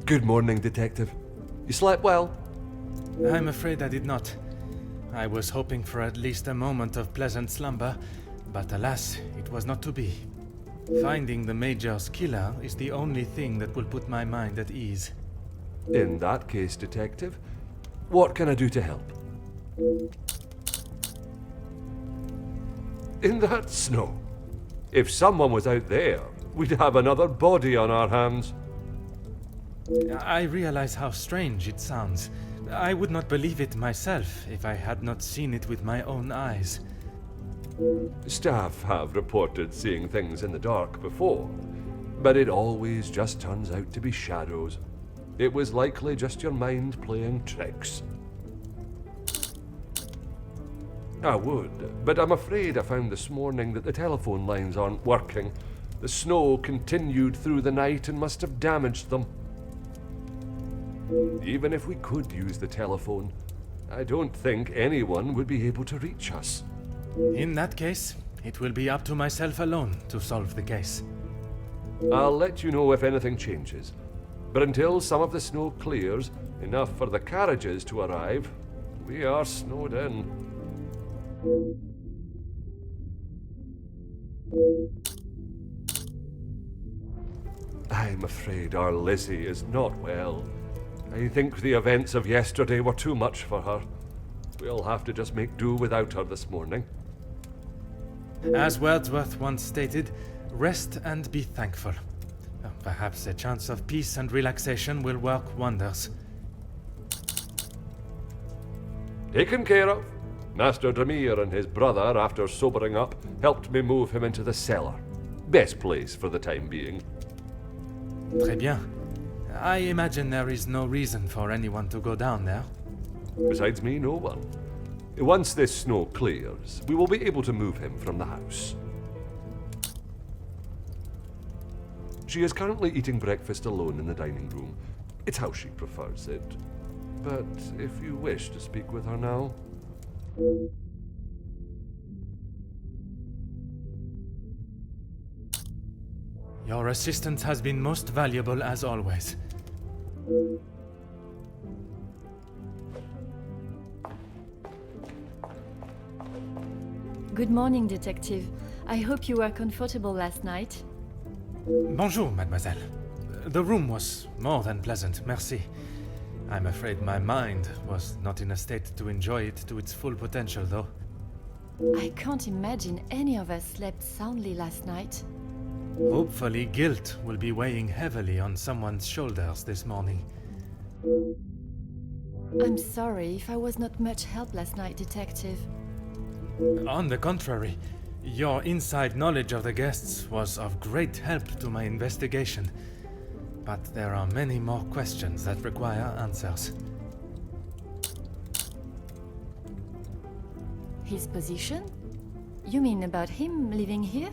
Good morning, Detective. You slept well? I'm afraid I did not. I was hoping for at least a moment of pleasant slumber, but alas, it was not to be. Finding the Major's killer is the only thing that will put my mind at ease. In that case, Detective, what can I do to help? In that snow. If someone was out there, we'd have another body on our hands. I realize how strange it sounds. I would not believe it myself if I had not seen it with my own eyes. Staff have reported seeing things in the dark before, but it always just turns out to be shadows. It was likely just your mind playing tricks. I would, but I'm afraid I found this morning that the telephone lines aren't working. The snow continued through the night and must have damaged them. Even if we could use the telephone, I don't think anyone would be able to reach us. In that case, it will be up to myself alone to solve the case. I'll let you know if anything changes, but until some of the snow clears, enough for the carriages to arrive, we are snowed in. I'm afraid our Lizzie is not well. I think the events of yesterday were too much for her. We'll have to just make do without her this morning. As Wordsworth once stated, rest and be thankful. Perhaps a chance of peace and relaxation will work wonders. Taken care of. Master Demir and his brother, after sobering up, helped me move him into the cellar. Best place for the time being. Très bien. I imagine there is no reason for anyone to go down there. Besides me, no one. Once this snow clears, we will be able to move him from the house. She is currently eating breakfast alone in the dining room. It's how she prefers it. But if you wish to speak with her now... Your assistance has been most valuable as always. Good morning, Detective. I hope you were comfortable last night. Bonjour, mademoiselle. The room was more than pleasant, merci. I'm afraid my mind was not in a state to enjoy it to its full potential, though. I can't imagine any of us slept soundly last night. Hopefully, guilt will be weighing heavily on someone's shoulders this morning. I'm sorry if I was not much help last night, Detective. On the contrary, your inside knowledge of the guests was of great help to my investigation. But there are many more questions that require answers. His position? You mean about him living here?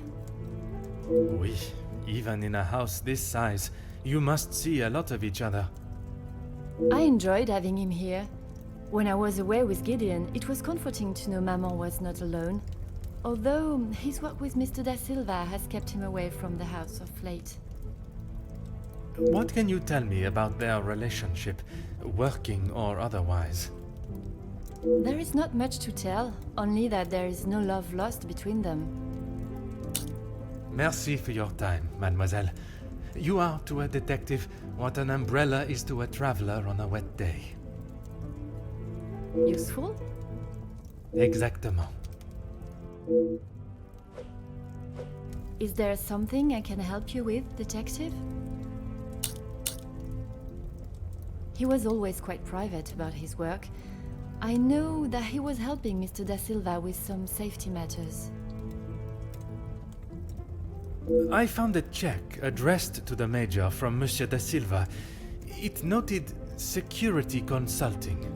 Oui, even in a house this size, you must see a lot of each other. I enjoyed having him here. When I was away with Gideon, it was comforting to know Maman was not alone. Although his work with Mr. Da Silva has kept him away from the house of late. What can you tell me about their relationship, working or otherwise? There is not much to tell, only that there is no love lost between them. Merci for your time, mademoiselle. You are to a detective what an umbrella is to a traveler on a wet day. Useful? Exactement. Is there something I can help you with, Detective? He was always quite private about his work. I know that he was helping Mr. Da Silva with some safety matters. I found a check addressed to the Major from Monsieur Da Silva. It noted security consulting.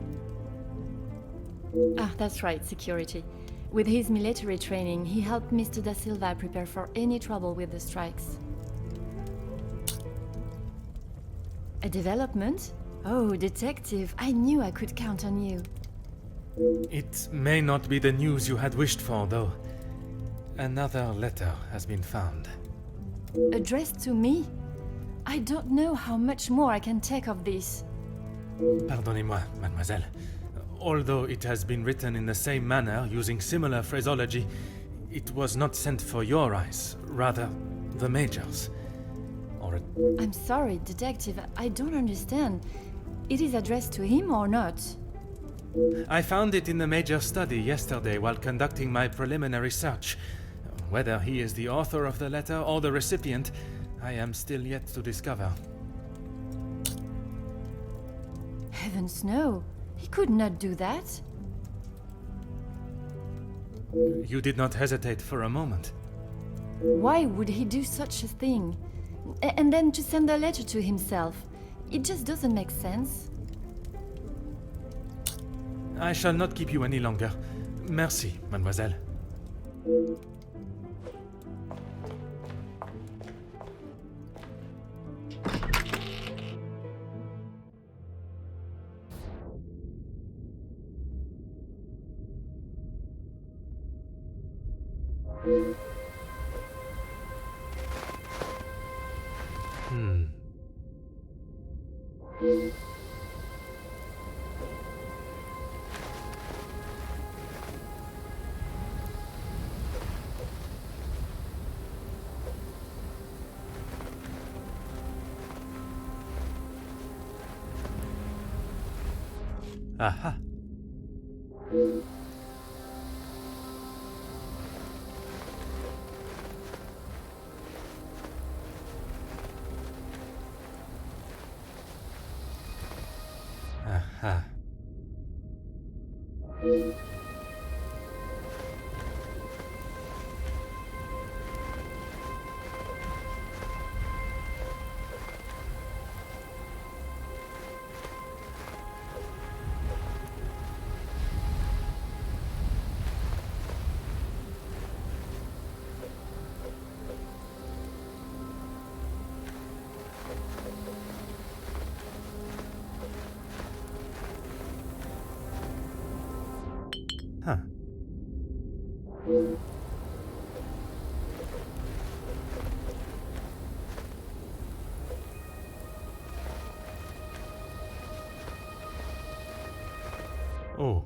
Ah, that's right, security. With his military training, he helped Mr. Da Silva prepare for any trouble with the strikes. A development? Oh, Detective, I knew I could count on you. It may not be the news you had wished for, though. Another letter has been found. Addressed to me? I don't know how much more I can take of this. Pardonnez-moi, mademoiselle. Although it has been written in the same manner, using similar phraseology, it was not sent for your eyes, rather the Major's. Or I'm sorry, Detective, I don't understand. It is addressed to him or not? I found it in the Major's study yesterday while conducting my preliminary search. Whether he is the author of the letter or the recipient, I am still yet to discover. Heavens no! He could not do that. You did not hesitate for a moment. Why would he do such a thing? And then to send a letter to himself? It just doesn't make sense. I shall not keep you any longer. Merci, mademoiselle. Aha. Aha. Huh. Oh.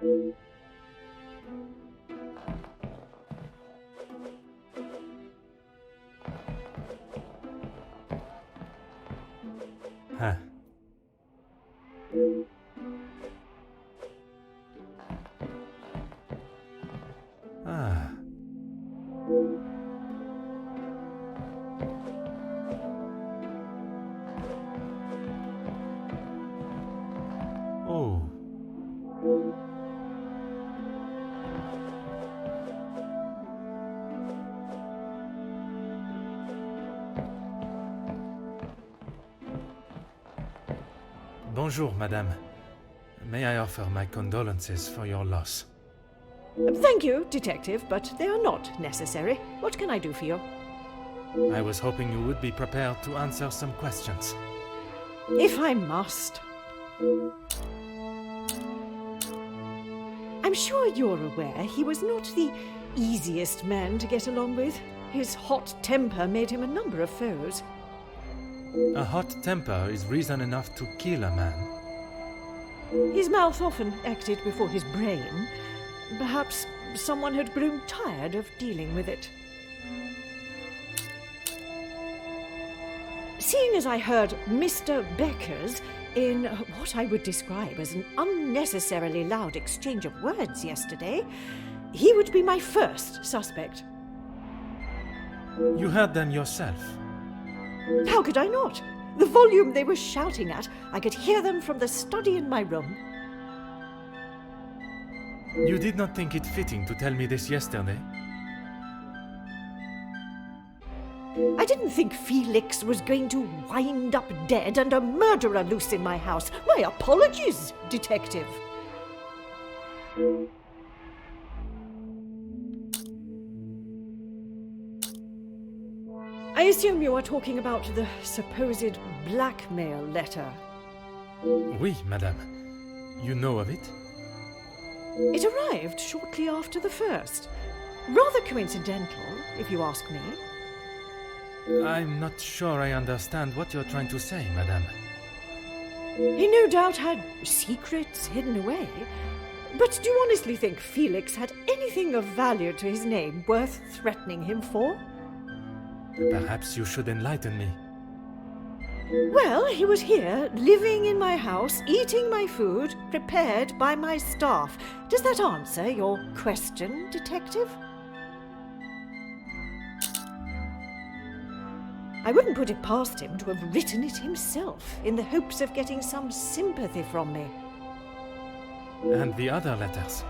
Huh. Ah. Oh. Bonjour, madame. May I offer my condolences for your loss? Thank you, Detective, but they are not necessary. What can I do for you? I was hoping you would be prepared to answer some questions. If I must. I'm sure you're aware he was not the easiest man to get along with. His hot temper made him a number of foes. A hot temper is reason enough to kill a man. His mouth often acted before his brain. Perhaps someone had grown tired of dealing with it. Seeing as I heard Mr. Becker's in what I would describe as an unnecessarily loud exchange of words yesterday, he would be my first suspect. You heard them yourself. How could I not? The volume they were shouting at, I could hear them from the study in my room. You did not think it fitting to tell me this yesterday? I didn't think Felix was going to wind up dead and a murderer loose in my house. My apologies, Detective. I assume you are talking about the supposed blackmail letter. Oui, madame. You know of it? It arrived shortly after the first. Rather coincidental, if you ask me. I'm not sure I understand what you're trying to say, madame. He no doubt had secrets hidden away. But do you honestly think Felix had anything of value to his name worth threatening him for? Perhaps you should enlighten me. Well, he was here, living in my house, eating my food, prepared by my staff. Does that answer your question, Detective? I wouldn't put it past him to have written it himself, in the hopes of getting some sympathy from me. And the other letters?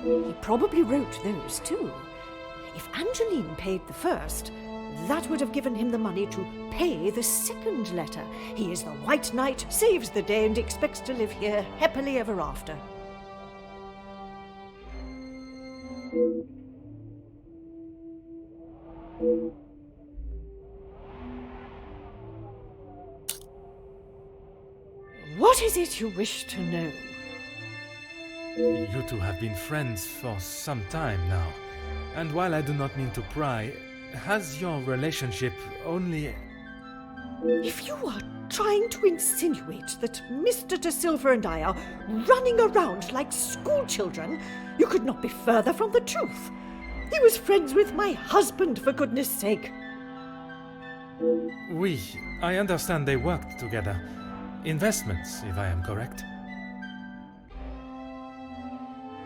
He probably wrote those too. If Angeline paid the first, that would have given him the money to pay the second letter. He is the White Knight, saves the day, and expects to live here happily ever after. What is it you wish to know? You two have been friends for some time now. And while I do not mean to pry, has your relationship only... If you are trying to insinuate that Mr. De Silva and I are running around like schoolchildren, you could not be further from the truth. He was friends with my husband, for goodness sake. Oui, I understand they worked together. Investments, if I am correct.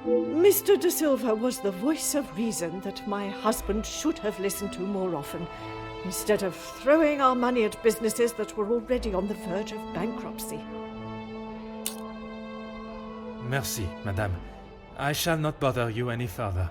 Mr. De Silva was the voice of reason that my husband should have listened to more often, instead of throwing our money at businesses that were already on the verge of bankruptcy. Merci, madame. I shall not bother you any further.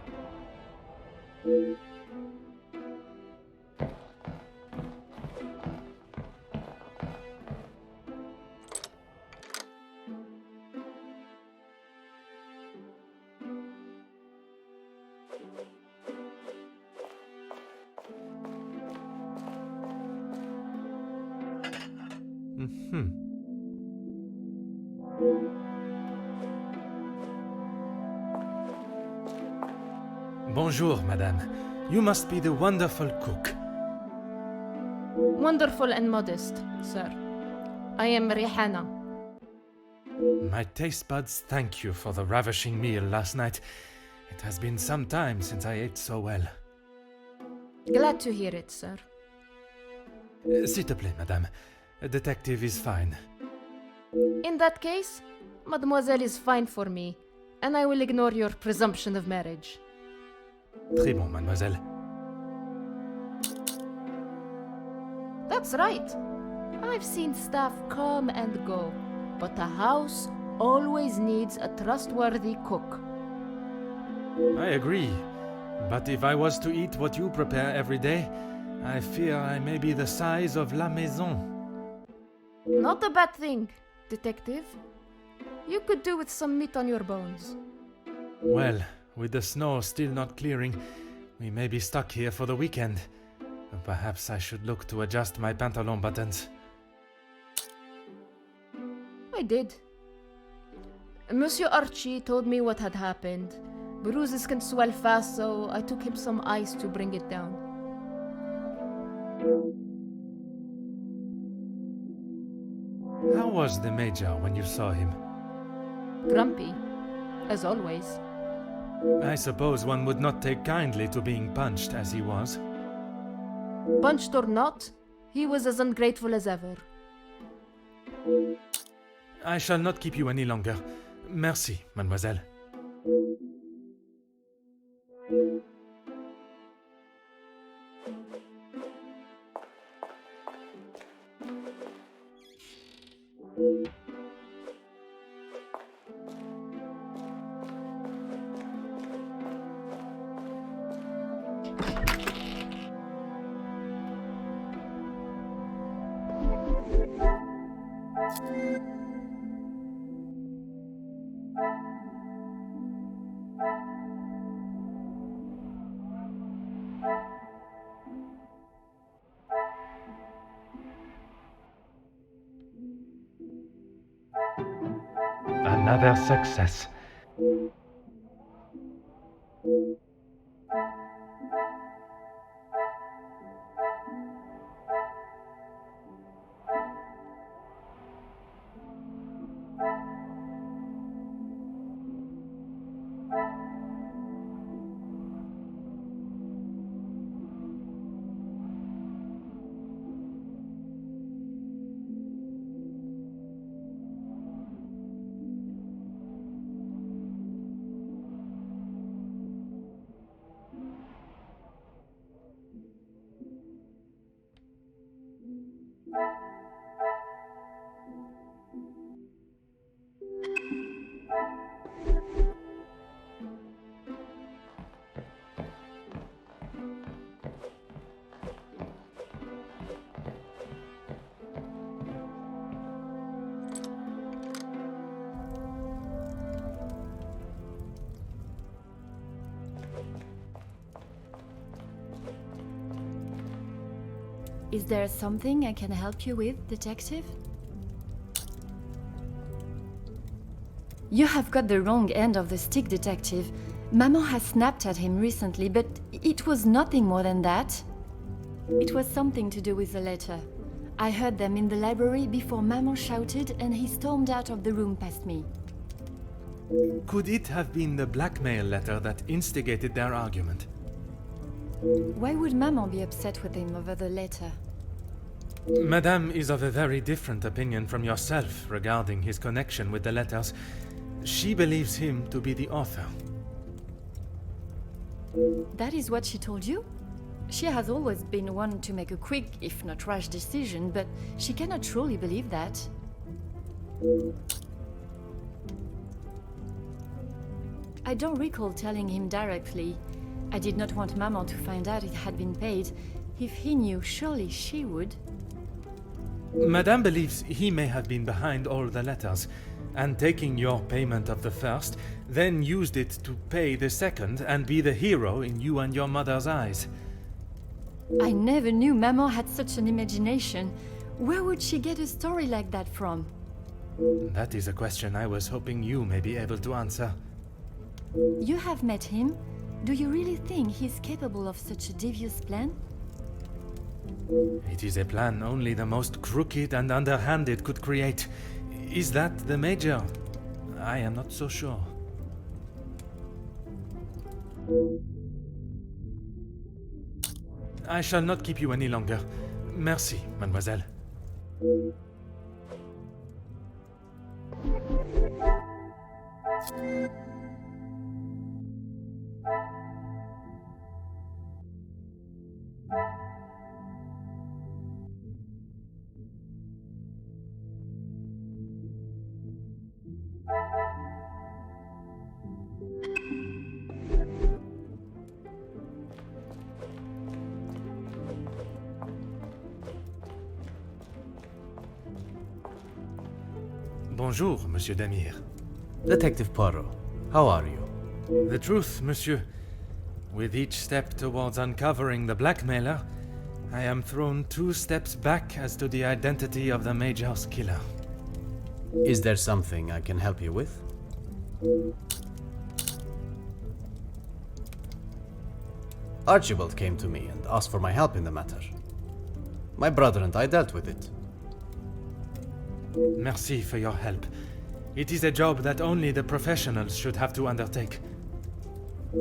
Bonjour, madame. You must be the wonderful cook. Wonderful and modest, sir. I am Rihanna. My taste buds thank you for the ravishing meal last night. It has been some time since I ate so well. Glad to hear it, sir. S'il te plaît, madame. A detective is fine. In that case, mademoiselle is fine for me, and I will ignore your presumption of marriage. Très bon, mademoiselle. That's right. I've seen staff come and go, but a house always needs a trustworthy cook. I agree. But if I was to eat what you prepare every day, I fear I may be the size of La Maison. Not a bad thing, detective. You could do with some meat on your bones. Well, with the snow still not clearing, we may be stuck here for the weekend. Perhaps I should look to adjust my pantalon buttons. I did. Monsieur Archie told me what had happened. Bruises can swell fast, so I took him some ice to bring it down. How was the Major when you saw him? Grumpy, as always. I suppose one would not take kindly to being punched as he was. Punched or not, he was as ungrateful as ever. I shall not keep you any longer. Merci, mademoiselle. Another success. Is there something I can help you with, detective? You have got the wrong end of the stick, detective. Maman has snapped at him recently, but it was nothing more than that. It was something to do with the letter. I heard them in the library before Maman shouted and he stormed out of the room past me. Could it have been the blackmail letter that instigated their argument? Why would Maman be upset with him over the letter? Madame is of a very different opinion from yourself regarding his connection with the letters. She believes him to be the author. That is what she told you? She has always been one to make a quick, if not rash decision, but she cannot truly believe that. I don't recall telling him directly. I did not want Maman to find out it had been paid. If he knew, surely she would. Madame believes he may have been behind all the letters, and taking your payment of the first, then used it to pay the second and be the hero in you and your mother's eyes. I never knew Maman had such an imagination. Where would she get a story like that from? That is a question I was hoping you may be able to answer. You have met him. Do you really think he's capable of such a devious plan? It is a plan only the most crooked and underhanded could create. Is that the Major? I am not so sure. I shall not keep you any longer. Merci, mademoiselle. Bonjour, Monsieur Demir. Detective Poirot, how are you? The truth, monsieur. With each step towards uncovering the blackmailer, I am thrown 2 steps back as to the identity of the Major's killer. Is there something I can help you with? Archibald came to me and asked for my help in the matter. My brother and I dealt with it. Merci for your help. It is a job that only the professionals should have to undertake.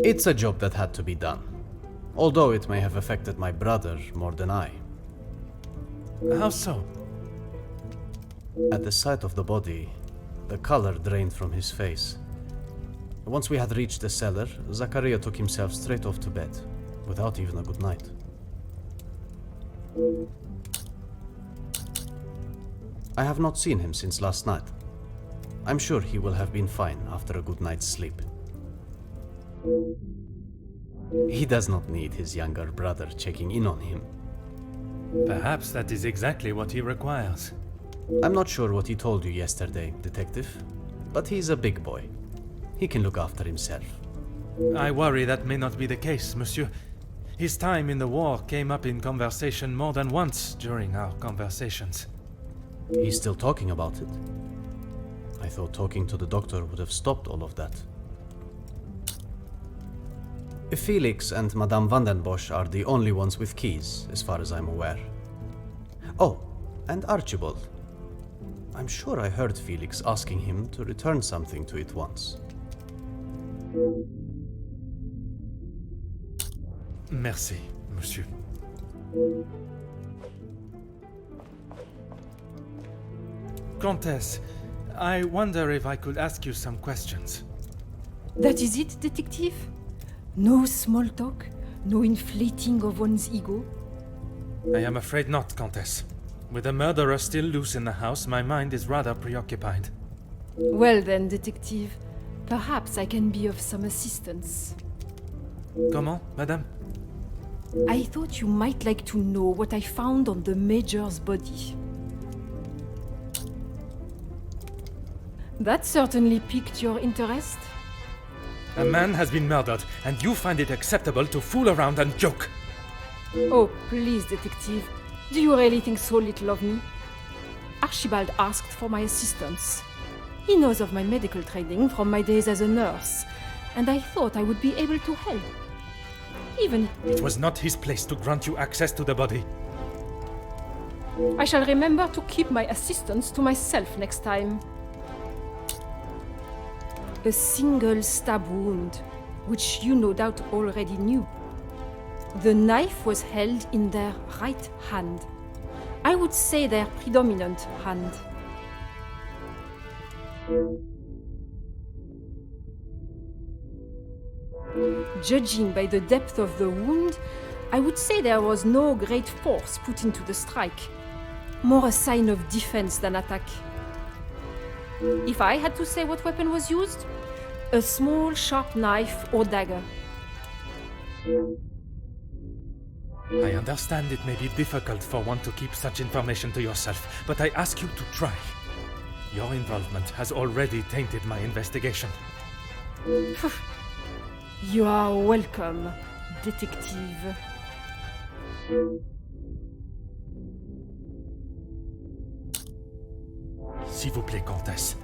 It's a job that had to be done, although it may have affected my brother more than I. How so? At the sight of the body, the color drained from his face. Once we had reached the cellar, Zachariah took himself straight off to bed, without even a good night. I have not seen him since last night. I'm sure he will have been fine after a good night's sleep. He does not need his younger brother checking in on him. Perhaps that is exactly what he requires. I'm not sure what he told you yesterday, Detective, but he's a big boy. He can look after himself. I worry that may not be the case, monsieur. His time in the war came up in conversation more than once during our conversations. He's still talking about it. I thought talking to the doctor would have stopped all of that. Felix and Madame Vandenbosch are the only ones with keys, as far as I'm aware. Oh, and Archibald. I'm sure I heard Felix asking him to return something to it once. Merci, monsieur. Comtesse, I wonder if I could ask you some questions. That is it, detective? No small talk? No inflating of one's ego? I am afraid not, Comtesse. With the murderer still loose in the house, my mind is rather preoccupied. Well then, detective, perhaps I can be of some assistance. Comment, madame? I thought you might like to know what I found on the Major's body. That certainly piqued your interest. A man has been murdered, and you find it acceptable to fool around and joke. Oh, please, detective. Do you really think so little of me? Archibald asked for my assistance. He knows of my medical training from my days as a nurse, and I thought I would be able to help. Even It was not his place to grant you access to the body. I shall remember to keep my assistance to myself next time. A single stab wound, which you no doubt already knew. The knife was held in their right hand. I would say their predominant hand. Judging by the depth of the wound, I would say there was no great force put into the strike. More a sign of defense than attack. If I had to say what weapon was used, a small sharp knife or dagger. I understand it may be difficult for one to keep such information to yourself, but I ask you to try. Your involvement has already tainted my investigation. You are welcome, detective. S'il vous plaît, Comtesse.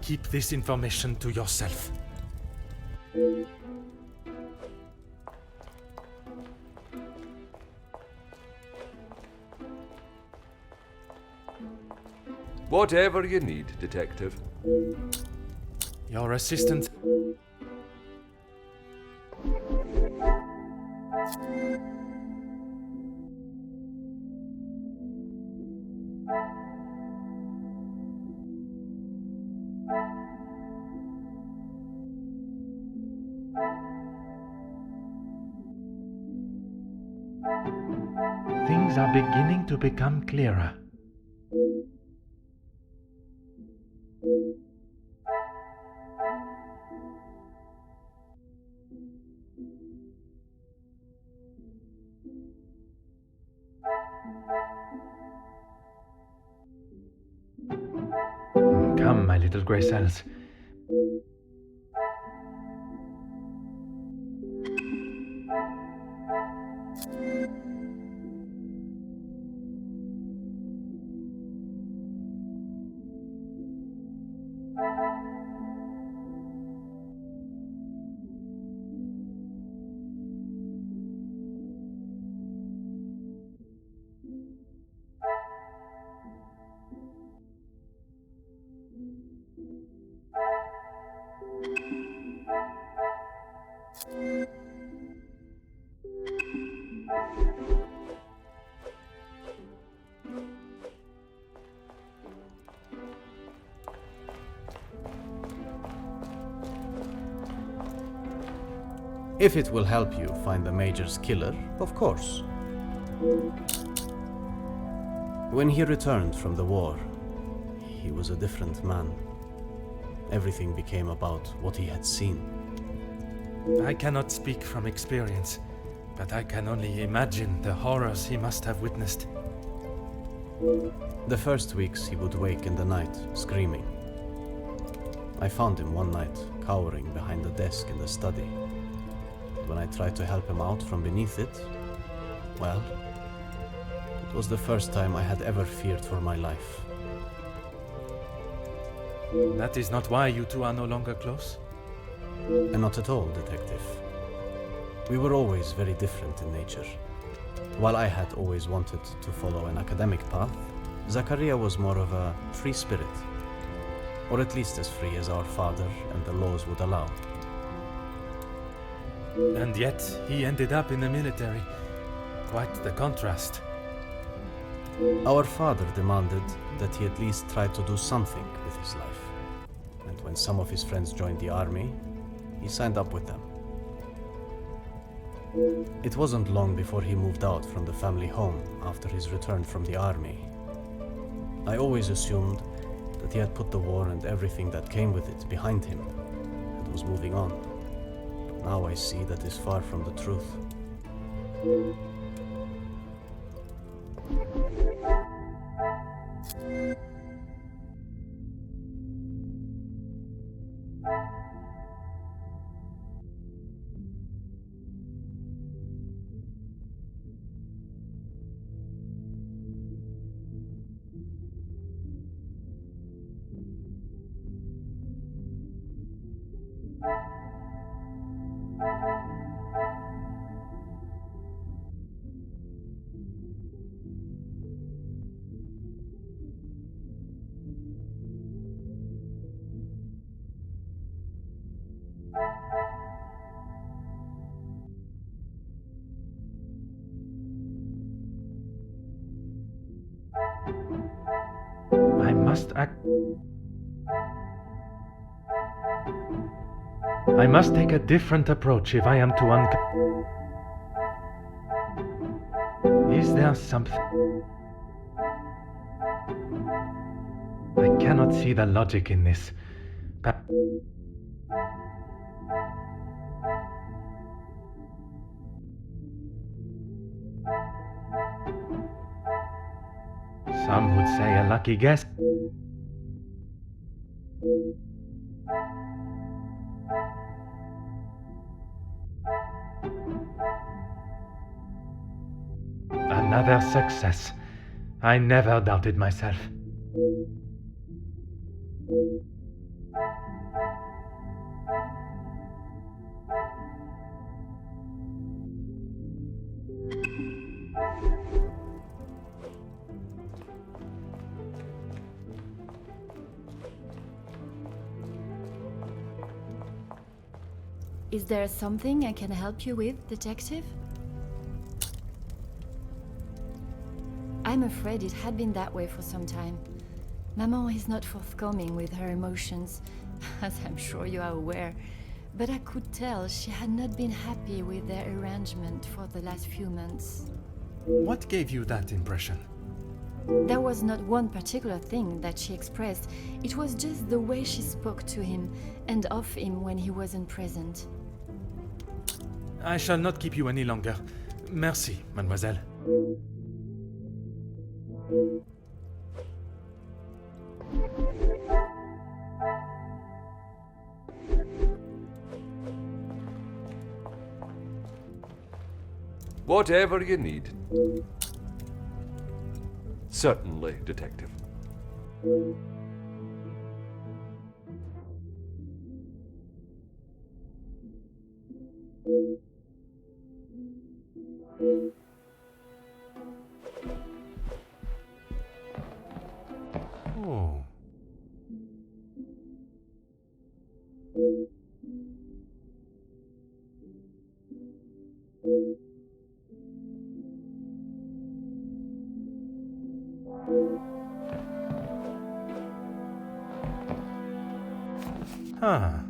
Keep this information to yourself. Whatever you need, Detective. Your assistant. Things are beginning to become clearer. Come, my little grey cells. If it will help you find the Major's killer, of course. When he returned from the war, he was a different man. Everything became about what he had seen. I cannot speak from experience, but I can only imagine the horrors he must have witnessed. The first weeks he would wake in the night, screaming. I found him one night, cowering behind the desk in the study. When I tried to help him out from beneath it, well, it was the first time I had ever feared for my life. That is not why you two are no longer close? And not at all, Detective. We were always very different in nature. While I had always wanted to follow an academic path, Zachariah was more of a free spirit. Or at least as free as our father and the laws would allow. And yet, he ended up in the military. Quite the contrast. Our father demanded that he at least try to do something with his life. And when some of his friends joined the army, he signed up with them. It wasn't long before he moved out from the family home after his return from the army. I always assumed that he had put the war and everything that came with it behind him and was moving on. Now I see that is far from the truth. I must act. I must take a different approach if I am to Is there something? I cannot see the logic in this. Some would say a lucky guess. Another success. I never doubted myself. Is there something I can help you with, Detective? I'm afraid it had been that way for some time. Maman is not forthcoming with her emotions, as I'm sure you are aware, but I could tell she had not been happy with their arrangement for the last few months. What gave you that impression? There was not one particular thing that she expressed, it was just the way she spoke to him and of him when he wasn't present. I shall not keep you any longer. Merci, mademoiselle. Whatever you need. Certainly, Detective. Oh. Huh.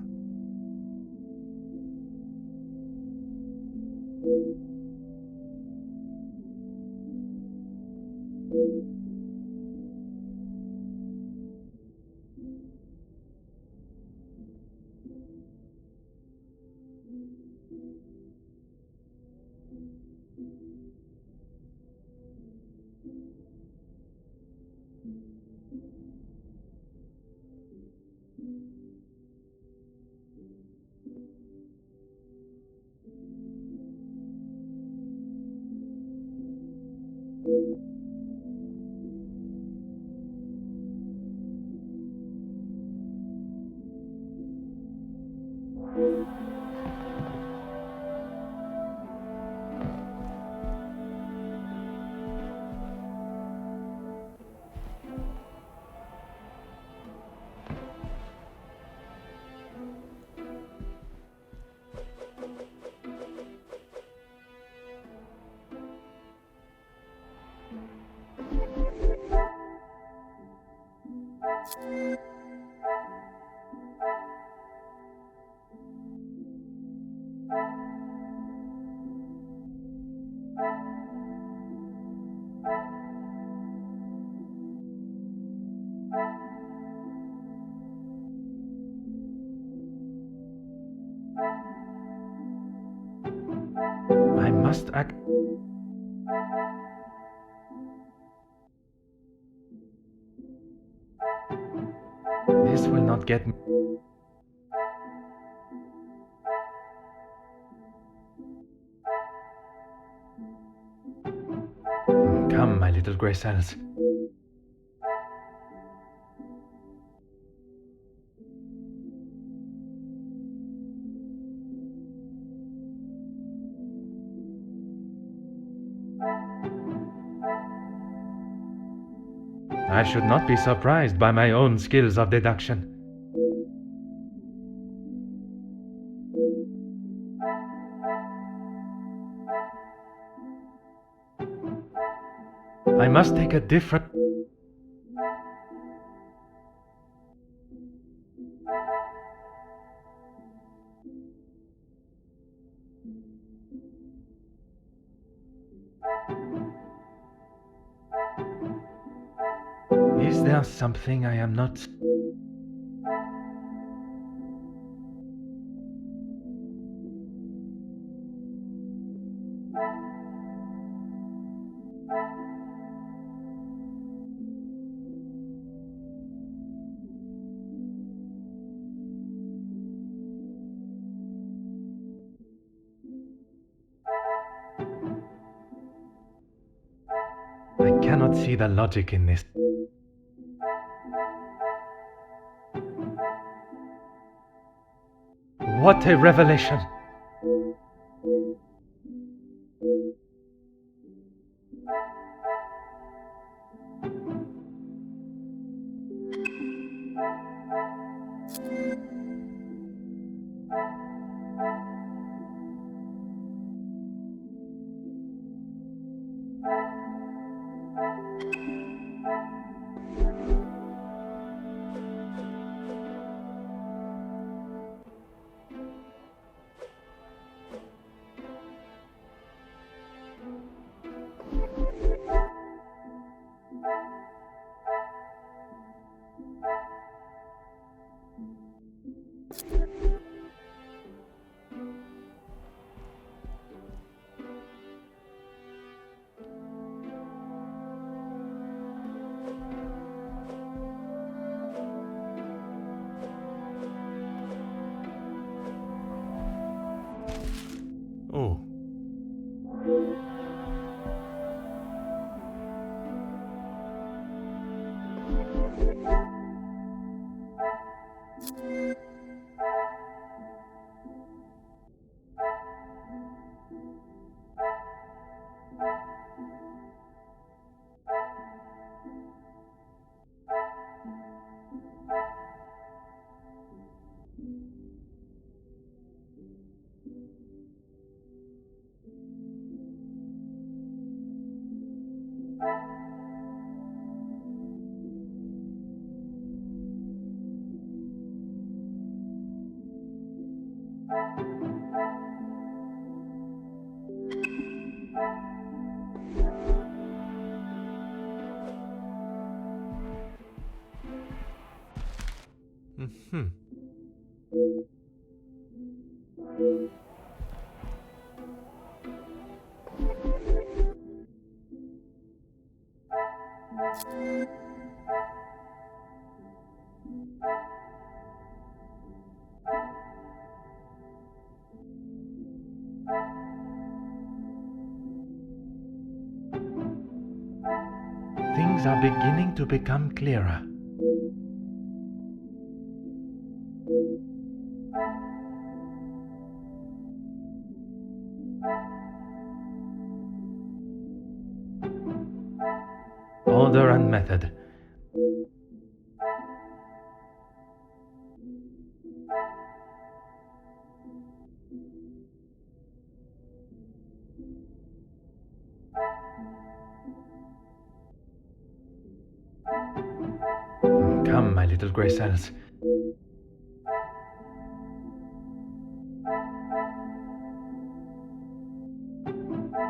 I must act. This will not get me. Come, my little grey cells. I should not be surprised by my own skills of deduction. I must take a different... Is there something I am not... I cannot see the logic in this. What a revelation! Oh. Hmm. Things are beginning to become clearer. Order and method. Come, my little grey cells.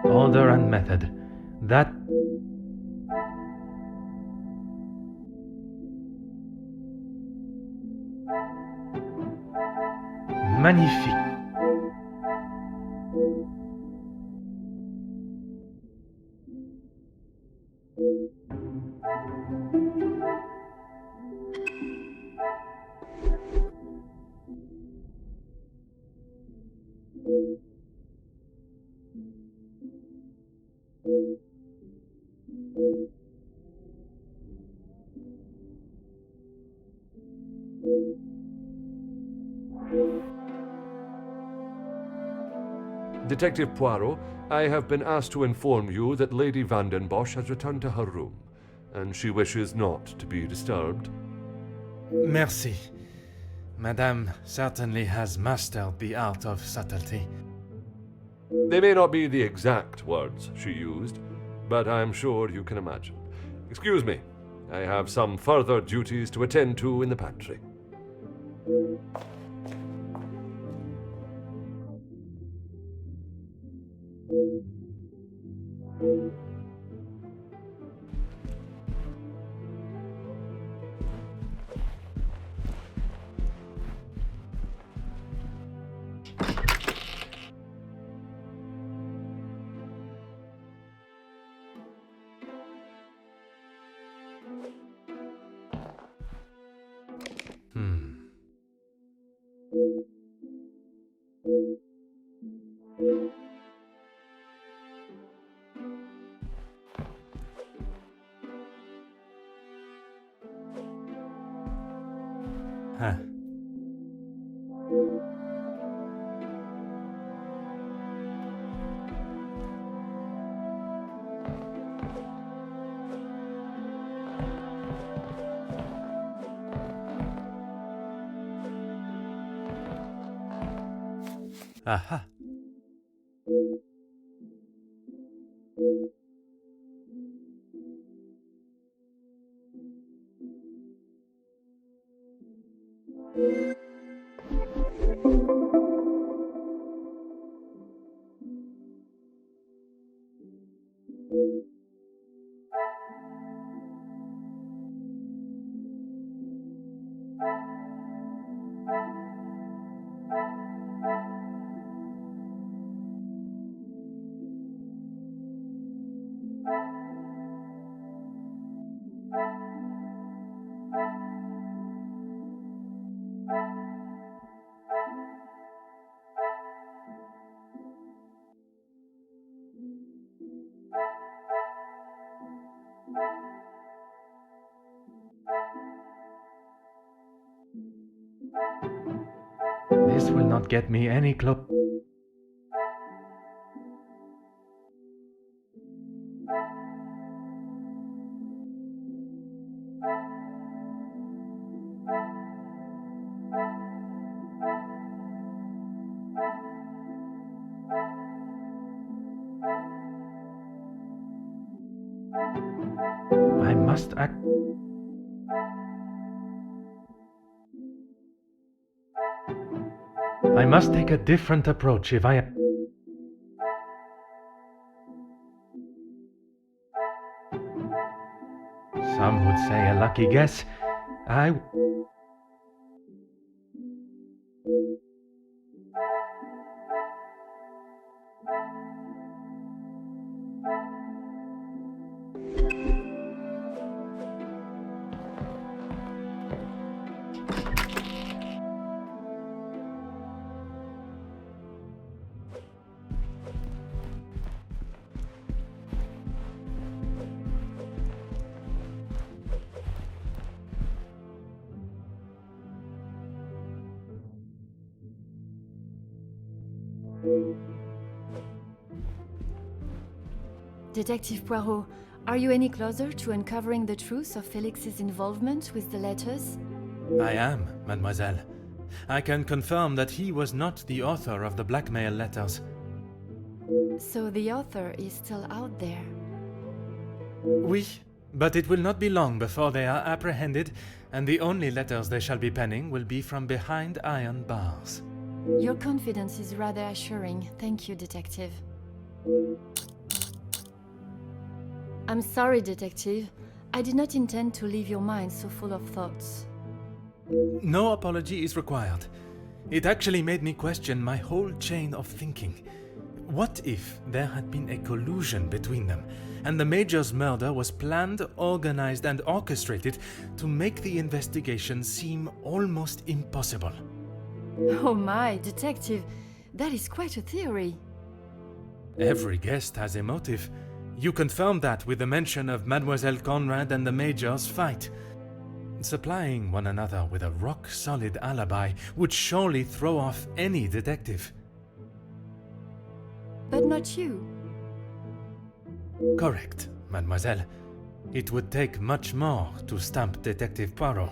Order and method. That... Magnifique. Detective Poirot, I have been asked to inform you that Lady Van den Bosch has returned to her room, and she wishes not to be disturbed. Merci. Madame certainly has mastered the art of subtlety. They may not be the exact words she used, but I'm sure you can imagine. Excuse me, I have some further duties to attend to in the pantry. Huh. Aha. This will not get me any close. I must act. I must take a different approach if I. Some would say a lucky guess. I. Detective Poirot, are you any closer to uncovering the truth of Felix's involvement with the letters? I am, mademoiselle. I can confirm that he was not the author of the blackmail letters. So the author is still out there. Oui, but it will not be long before they are apprehended, and the only letters they shall be penning will be from behind iron bars. Your confidence is rather assuring. Thank you, Detective. I'm sorry, Detective. I did not intend to leave your mind so full of thoughts. No apology is required. It actually made me question my whole chain of thinking. What if there had been a collusion between them, and the Major's murder was planned, organized, and orchestrated to make the investigation seem almost impossible? Oh my, Detective, that is quite a theory. Every guest has a motive. You confirmed that with the mention of Mademoiselle Conrad and the Major's fight. Supplying one another with a rock-solid alibi would surely throw off any detective. But not you. Correct, mademoiselle. It would take much more to stamp Detective Poirot.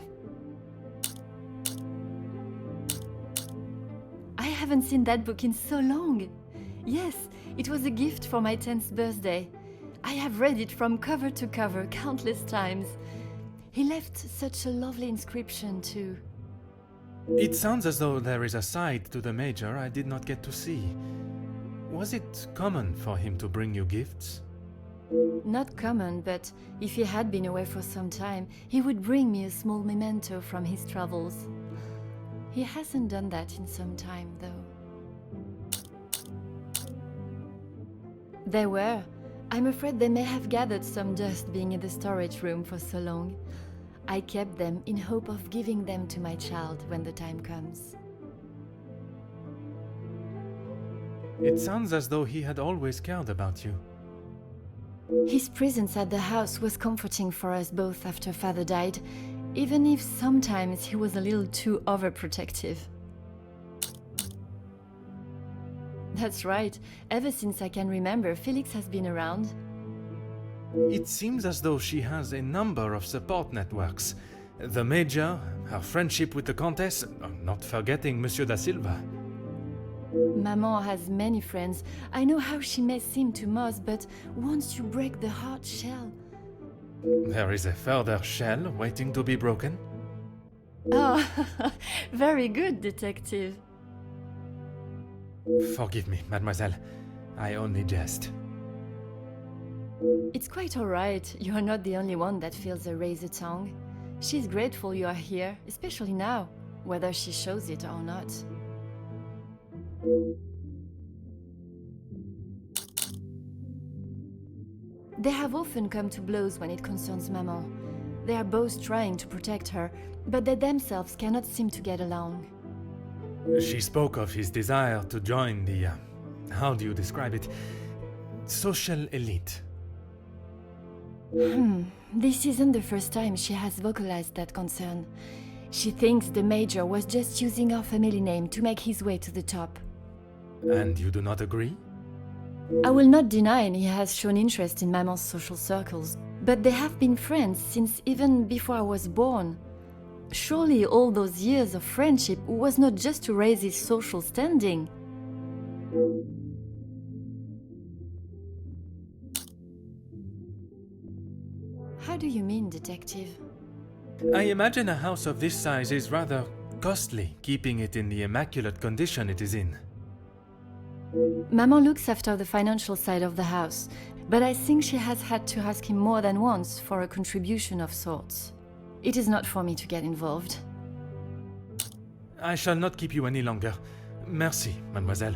I haven't seen that book in so long. Yes, it was a gift for my 10th birthday. I have read it from cover to cover countless times. He left such a lovely inscription too. It sounds as though there is a side to the Major I did not get to see. Was it common for him to bring you gifts? Not common, but if he had been away for some time, he would bring me a small memento from his travels. He hasn't done that in some time, though. There were. I'm afraid they may have gathered some dust being in the storage room for so long. I kept them in hope of giving them to my child when the time comes. It sounds as though he had always cared about you. His presence at the house was comforting for us both after Father died, even if sometimes he was a little too overprotective. That's right. Ever since I can remember, Felix has been around. It seems as though she has a number of support networks. The Major, her friendship with the Countess, not forgetting Monsieur da Silva. Maman has many friends. I know how she may seem to most, but once you break the hard shell... There is a further shell waiting to be broken. Oh, very good, Detective. Forgive me, mademoiselle. I only jest. It's quite all right. You are not the only one that feels a razor tongue. She's grateful you are here, especially now, whether she shows it or not. They have often come to blows when it concerns Maman. They are both trying to protect her, but they themselves cannot seem to get along. She spoke of his desire to join the, how do you describe it? Social elite. This isn't the first time she has vocalized that concern. She thinks the Major was just using our family name to make his way to the top. And you do not agree? I will not deny he has shown interest in Maman's social circles, but they have been friends since even before I was born. Surely all those years of friendship was not just to raise his social standing. How do you mean, detective? I imagine a house of this size is rather costly, keeping it in the immaculate condition it is in. Maman looks after the financial side of the house, but I think she has had to ask him more than once for a contribution of sorts. It is not for me to get involved. I shall not keep you any longer. Merci, mademoiselle.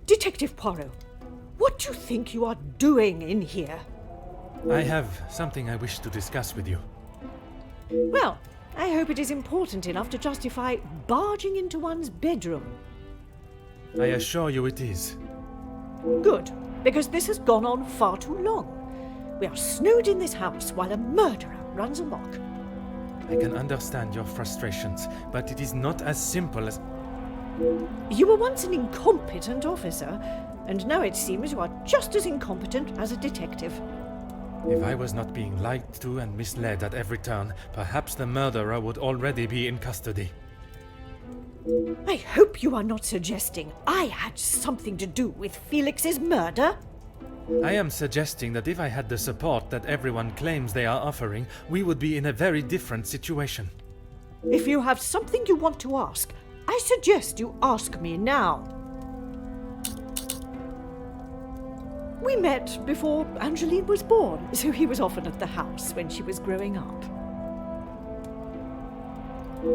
Detective Poirot, what do you think you are doing in here? I have something I wish to discuss with you. Well, I hope it is important enough to justify barging into one's bedroom. I assure you it is. Good, because this has gone on far too long. We are snowed in this house while a murderer runs amok. I can understand your frustrations, but it is not as simple as... You were once an incompetent officer, and now it seems you are just as incompetent as a detective. If I was not being lied to and misled at every turn, perhaps the murderer would already be in custody. I hope you are not suggesting I had something to do with Felix's murder. I am suggesting that if I had the support that everyone claims they are offering, we would be in a very different situation. If you have something you want to ask, I suggest you ask me now. We met before Angeline was born, so he was often at the house when she was growing up.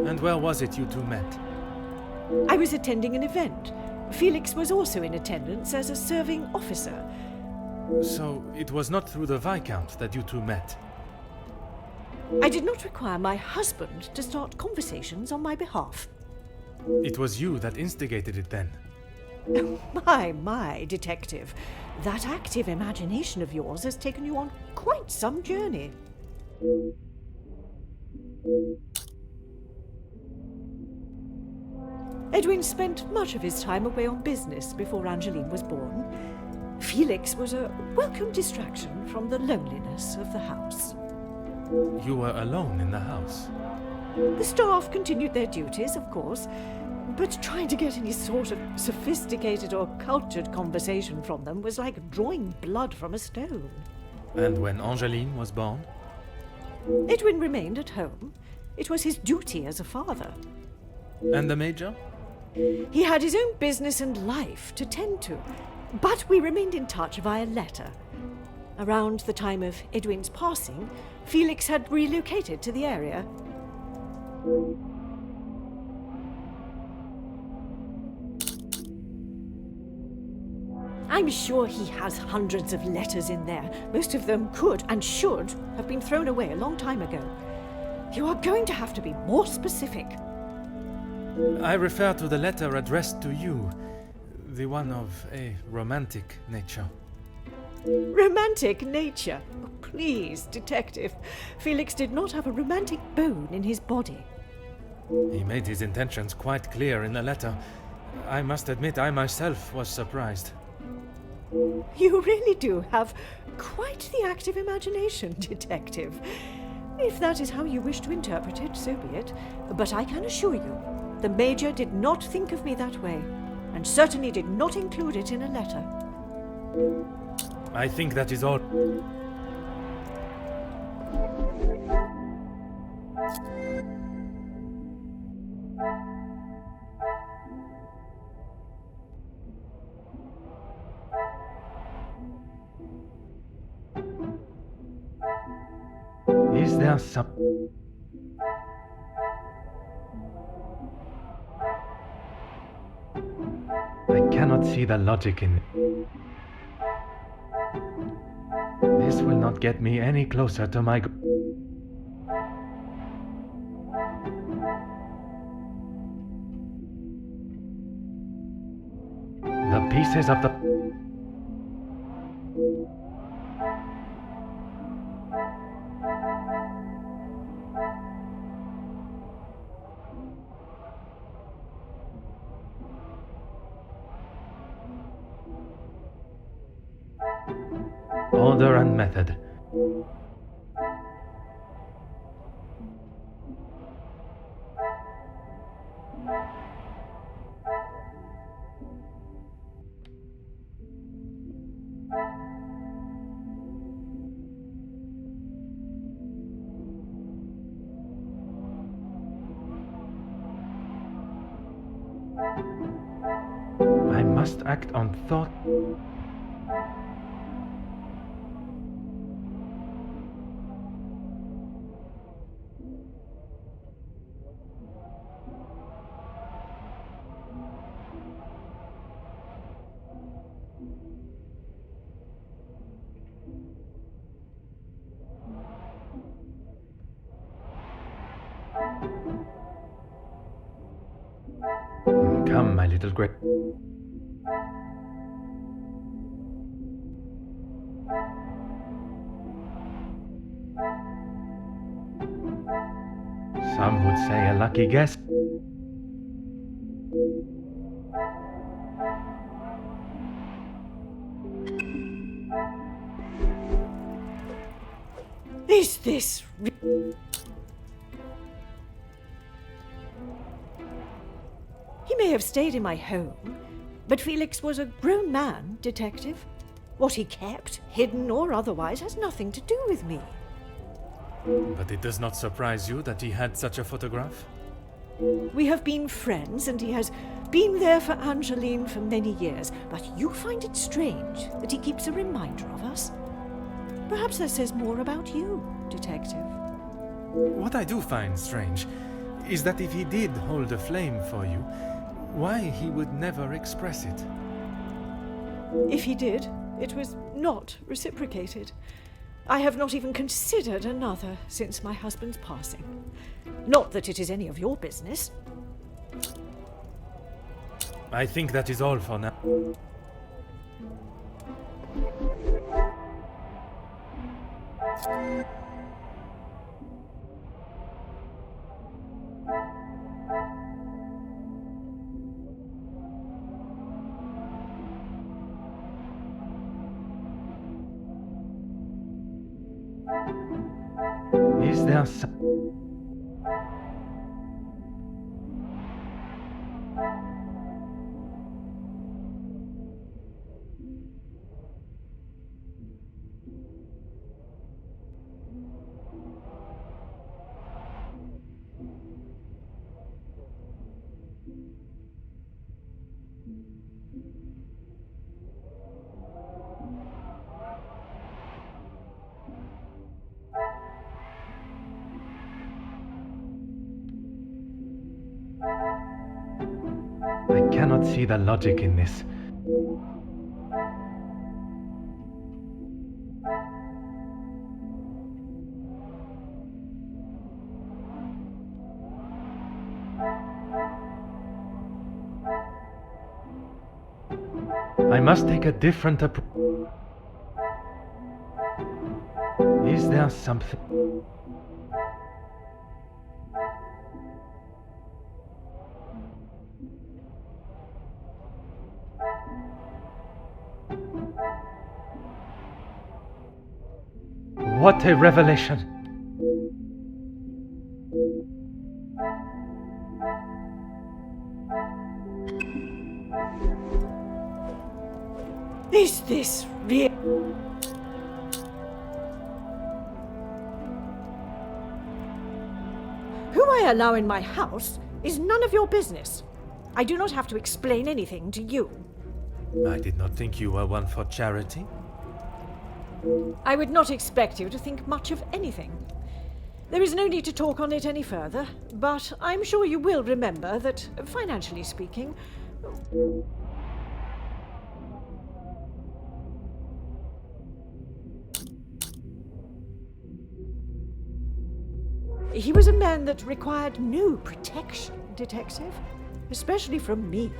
And where was it you two met? I was attending an event. Felix was also in attendance as a serving officer. So it was not through the Viscount that you two met? I did not require my husband to start conversations on my behalf. It was you that instigated it then? My, detective. That active imagination of yours has taken you on quite some journey. Edwin spent much of his time away on business before Angeline was born. Felix was a welcome distraction from the loneliness of the house. You were alone in the house? The staff continued their duties, of course, but trying to get any sort of sophisticated or cultured conversation from them was like drawing blood from a stone. And when Angeline was born? Edwin remained at home. It was his duty as a father. And the Major? He had his own business and life to tend to, but we remained in touch via letter. Around the time of Edwin's passing, Felix had relocated to the area. I'm sure he has hundreds of letters in there. Most of them could and should have been thrown away a long time ago. You are going to have to be more specific. I refer to the letter addressed to you, the one of a romantic nature. Romantic nature? Oh, please, detective. Felix did not have a romantic bone in his body. He made his intentions quite clear in the letter. I must admit I myself was surprised. You really do have quite the active imagination, Detective. If that is how you wish to interpret it, so be it. But I can assure you, the Major did not think of me that way, and certainly did not include it in a letter. I think that is all. Is there some... I cannot see the logic in it. This will not get me any closer to my... The pieces of the... Order and method. I must act on thought. Come, my little great. Some would say a lucky guess. Is this... He may have stayed in my home, but Felix was a grown man, Detective. What he kept, hidden or otherwise, has nothing to do with me. But it does not surprise you that he had such a photograph? We have been friends, and he has been there for Angeline for many years, but you find it strange that he keeps a reminder of us? Perhaps that says more about you, Detective. What I do find strange is that if he did hold a flame for you, why he would never express it. If he did, it was not reciprocated. I have not even considered another since my husband's passing. Not that it is any of your business. I think that is all for now. Is there some... I cannot see the logic in this. I must take a different approach. Is there something... What a revelation! Is this real? Who I allow in my house is none of your business. I do not have to explain anything to you. I did not think you were one for charity. I would not expect you to think much of anything. There is no need to talk on it any further, but I'm sure you will remember that, financially speaking, he was a man that required no protection, Detective, especially from me.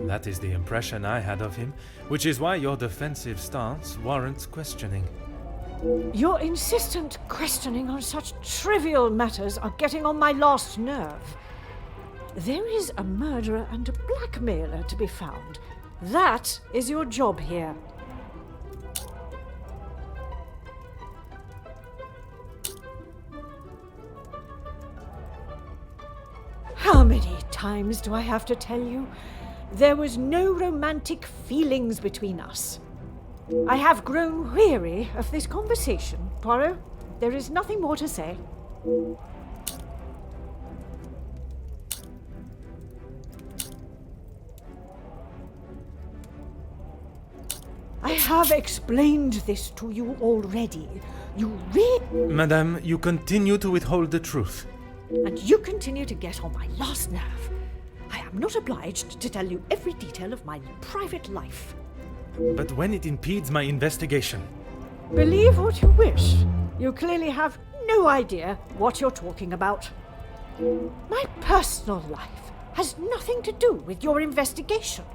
That is the impression I had of him, which is why your defensive stance warrants questioning. Your insistent questioning on such trivial matters are getting on my last nerve. There is a murderer and a blackmailer to be found. That is your job here. How many times do I have to tell you? There was no romantic feelings between us. I have grown weary of this conversation, Poirot. There is nothing more to say. I have explained this to you already. You read, Madame, you continue to withhold the truth. and you continue to get on my last nerve. I am not obliged to tell you every detail of my private life. But when it impedes my investigation, Believe what you wish. You clearly have no idea what you're talking about. My personal life has nothing to do with your investigation.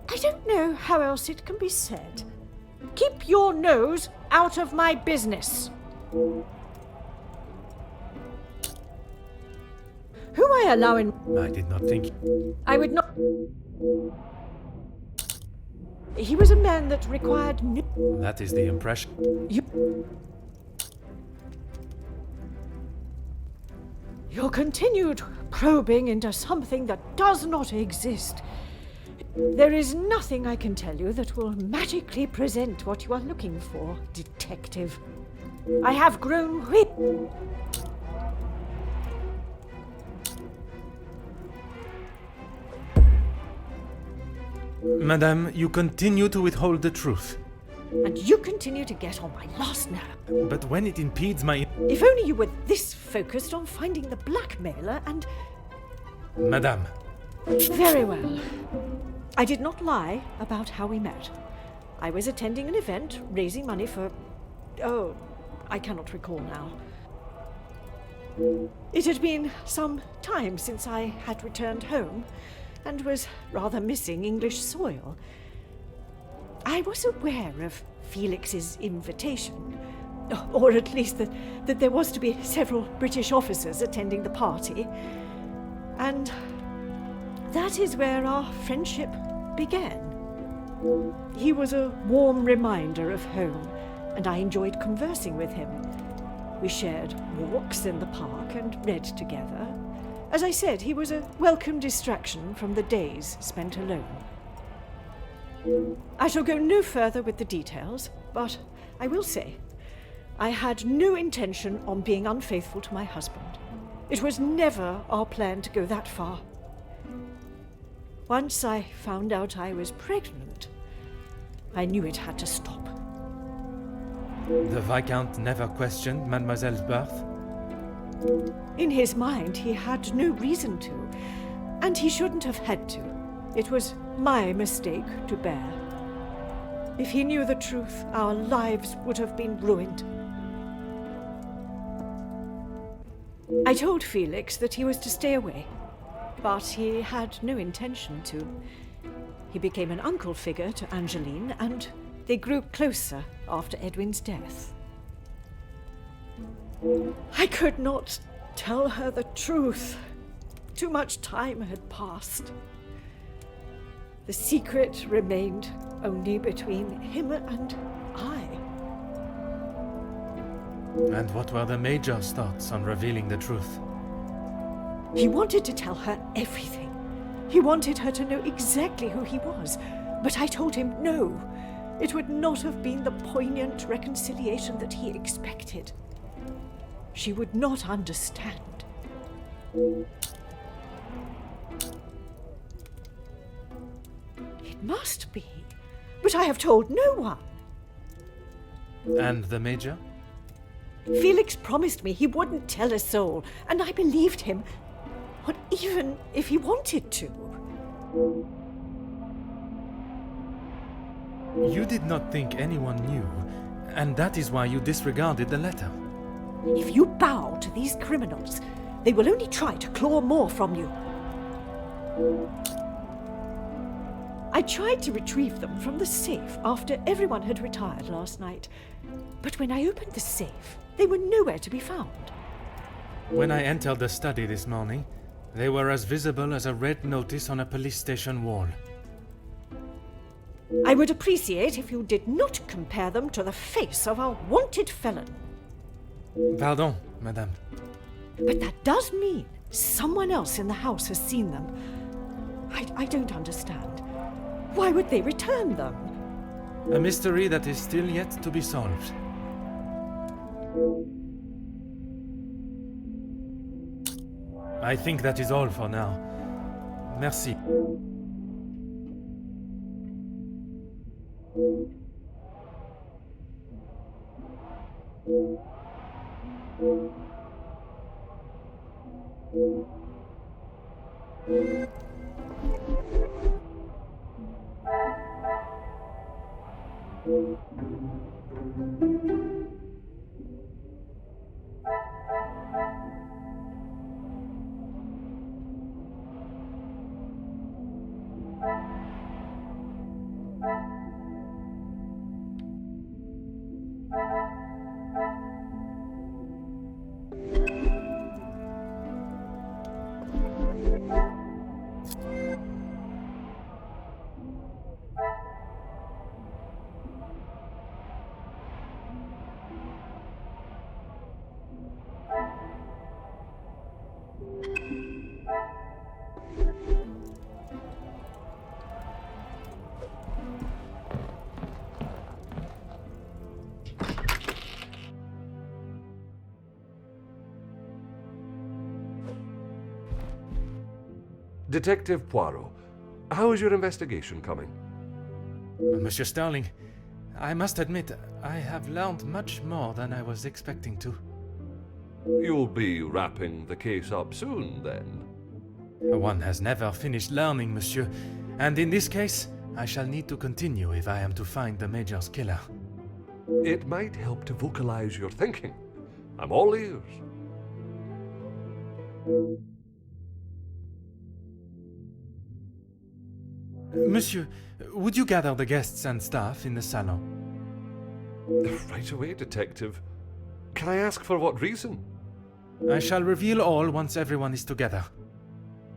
I don't know how else it can be said. Keep your nose out of my business. Who I allow in... I did not think. I would not... He was a man that required no... That is the impression. Your continued probing into something that does not exist. There is nothing I can tell you that will magically present what you are looking for, Detective. I have grown weak. Madame, you continue to withhold the truth. And you continue to get on my last nerve. But when it impedes my... If only you were this focused on finding the blackmailer and... Madame, Very well. I did not lie about how we met. I was attending an event, raising money for... Oh, I cannot recall now. It had been some time since I had returned home, and was rather missing English soil. I was aware of Felix's invitation, or at least that there was to be several British officers attending the party, and that is where our friendship began. He was a warm reminder of home, and I enjoyed conversing with him. We shared walks in the park and read together. As I said, he was a welcome distraction from the days spent alone. I shall go no further with the details, but I will say, I had no intention on being unfaithful to my husband. It was never our plan to go that far. Once I found out I was pregnant, I knew it had to stop. the Viscount never questioned Mademoiselle's birth? In his mind, he had no reason to, and he shouldn't have had to. It was my mistake to bear. If he knew the truth, our lives would have been ruined. I told Felix that he was to stay away, but he had no intention to. He became an uncle figure to Angeline, and they grew closer after Edwin's death. I could not tell her the truth. Too much time had passed. The secret remained only between him and I. And what were the Major's thoughts on revealing the truth? He wanted to tell her everything. He wanted her to know exactly who he was. But I told him no. It would not have been the poignant reconciliation that he expected. She would not understand. It must be. But I have told no one. And the Major? Felix promised me he wouldn't tell a soul, and I believed him. Not even if he wanted to. You did not think anyone knew, and that is why you disregarded the letter. If you bow to these criminals, they will only try to claw more from you. I tried to retrieve them from the safe after everyone had retired last night. But when I opened the safe, they were nowhere to be found. When I entered the study this morning, they were as visible as a red notice on a police station wall. I would appreciate if you did not compare them to the face of a wanted felon. Pardon, madame. But that does mean someone else in the house has seen them. I don't understand. Why would they return them? A mystery that is still yet to be solved. I think that is all for now. Merci. Detective Poirot, how is your investigation coming? Monsieur Sterling, I must admit, I have learned much more than I was expecting to. You'll be wrapping the case up soon, then? One has never finished learning, monsieur, and in this case, I shall need to continue if I am to find the Major's killer. It might help to vocalize your thinking. I'm all ears. Monsieur, would you gather the guests and staff in the salon? Right away, Detective. Can I ask for what reason? I shall reveal all once everyone is together.